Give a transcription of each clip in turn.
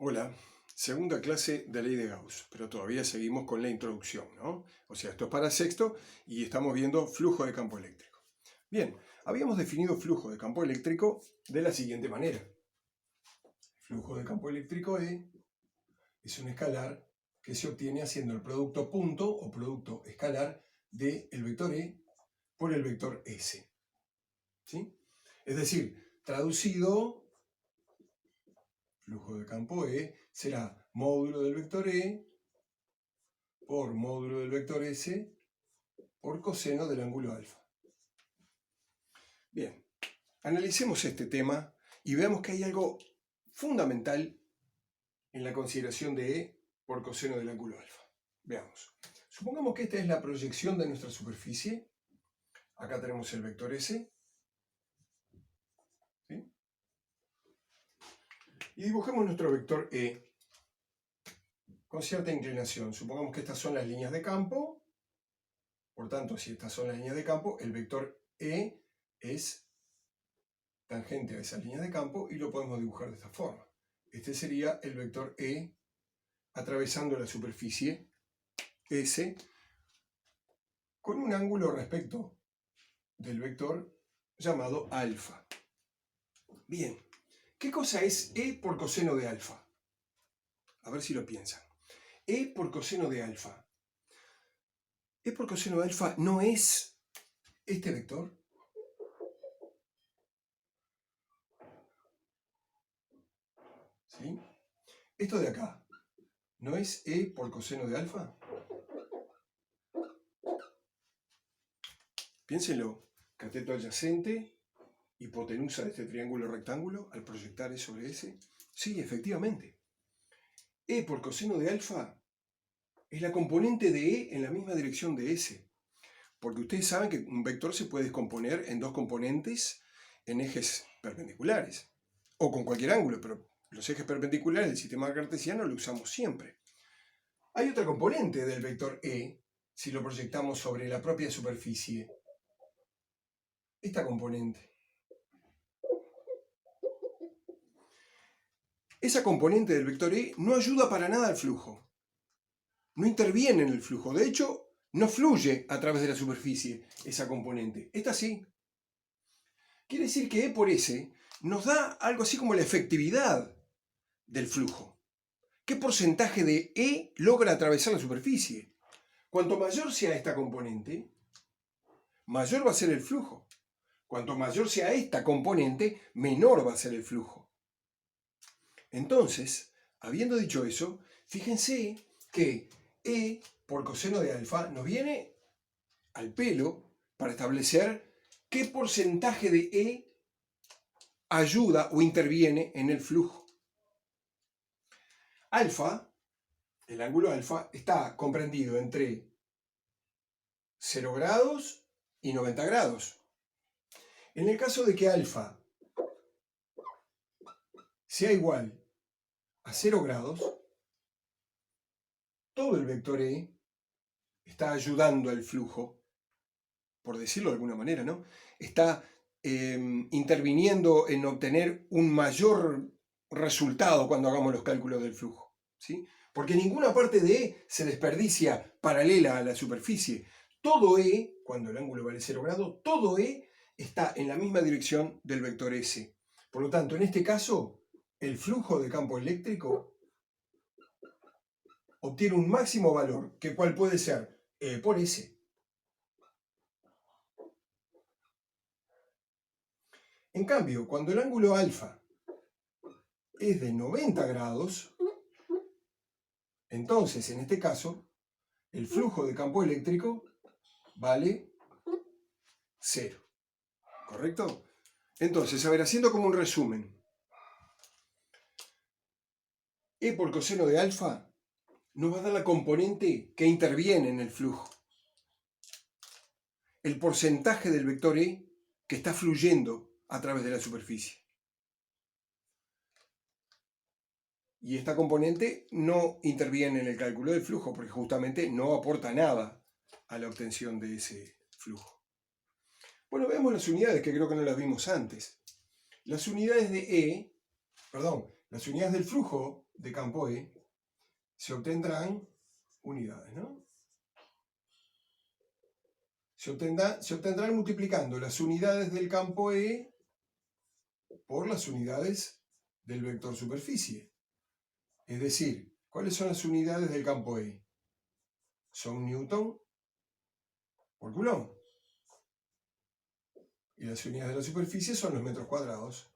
Hola, segunda clase de ley de Gauss, pero todavía seguimos con la introducción, ¿no? O sea, esto es para sexto y estamos viendo flujo de campo eléctrico. Bien, habíamos definido flujo de campo eléctrico de la siguiente manera. Flujo de campo eléctrico E es un escalar que se obtiene haciendo el producto punto o producto escalar del vector E por el vector S. ¿Sí? Es decir, traducido, flujo de campo E será módulo del vector E por módulo del vector S por coseno del ángulo alfa. Bien, analicemos este tema y veamos que hay algo fundamental en la consideración de E por coseno del ángulo alfa. Veamos. Supongamos que esta es la proyección de nuestra superficie. Acá tenemos el vector S. ¿Sí? Y dibujemos nuestro vector E con cierta inclinación. Supongamos que estas son las líneas de campo. Por tanto, si estas son las líneas de campo, el vector E es tangente a esas líneas de campo y lo podemos dibujar de esta forma. Este sería el vector E atravesando la superficie S con un ángulo respecto del vector llamado alfa. Bien, ¿qué cosa es E por coseno de alfa? A ver si lo piensan. E por coseno de alfa. E por coseno de alfa no es este vector. ¿Sí? Esto de acá, ¿no es E por coseno de alfa? Piénsenlo, cateto adyacente, hipotenusa de este triángulo rectángulo al proyectar E sobre S. Sí, efectivamente. E por coseno de alfa es la componente de E en la misma dirección de S. Porque ustedes saben que un vector se puede descomponer en dos componentes en ejes perpendiculares. O con cualquier ángulo, pero los ejes perpendiculares del sistema cartesiano lo usamos siempre. Hay otra componente del vector E si lo proyectamos sobre la propia superficie. Esta componente. Esa componente del vector E no ayuda para nada al flujo. No interviene en el flujo. De hecho, no fluye a través de la superficie esa componente. Esta sí. Quiere decir que E por S nos da algo así como la efectividad del flujo. ¿Qué porcentaje de E logra atravesar la superficie? Cuanto mayor sea esta componente, mayor va a ser el flujo. Cuanto mayor sea esta componente, menor va a ser el flujo. Entonces, habiendo dicho eso, fíjense que E por coseno de alfa nos viene al pelo para establecer qué porcentaje de E ayuda o interviene en el flujo. Alfa, el ángulo alfa, está comprendido entre 0 grados y 90 grados. En el caso de que alfa sea igual a 0 grados, todo el vector E está ayudando al flujo, por decirlo de alguna manera, ¿no? Está interviniendo en obtener un mayor resultado cuando hagamos los cálculos del flujo, ¿sí? Porque ninguna parte de E se desperdicia paralela a la superficie. Todo E, cuando el ángulo vale 0 grados, todo E está en la misma dirección del vector S. Por lo tanto, en este caso, el flujo de campo eléctrico obtiene un máximo valor, que ¿cuál puede ser? E por S. En cambio, cuando el ángulo alfa es de 90 grados, entonces, en este caso, el flujo de campo eléctrico vale 0. ¿Correcto? Entonces, a ver, haciendo como un resumen. E por coseno de alfa nos va a dar la componente que interviene en el flujo. El porcentaje del vector E que está fluyendo a través de la superficie. Y esta componente no interviene en el cálculo del flujo porque justamente no aporta nada a la obtención de ese flujo. Bueno, veamos las unidades que creo que no las vimos antes. Las unidades de E, Las unidades del flujo de campo E se obtendrán unidades, ¿no? Se obtendrán multiplicando las unidades del campo E por las unidades del vector superficie. Es decir, ¿cuáles son las unidades del campo E? Son newton por coulomb. Y las unidades de la superficie son los metros cuadrados.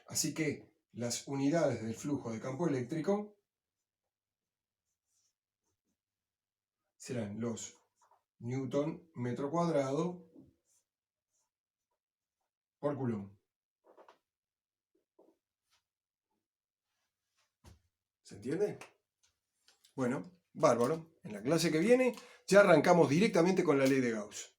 Así que las unidades del flujo de campo eléctrico serán los newton metro cuadrado por coulomb. ¿Se entiende? Bueno, bárbaro. En la clase que viene ya arrancamos directamente con la ley de Gauss.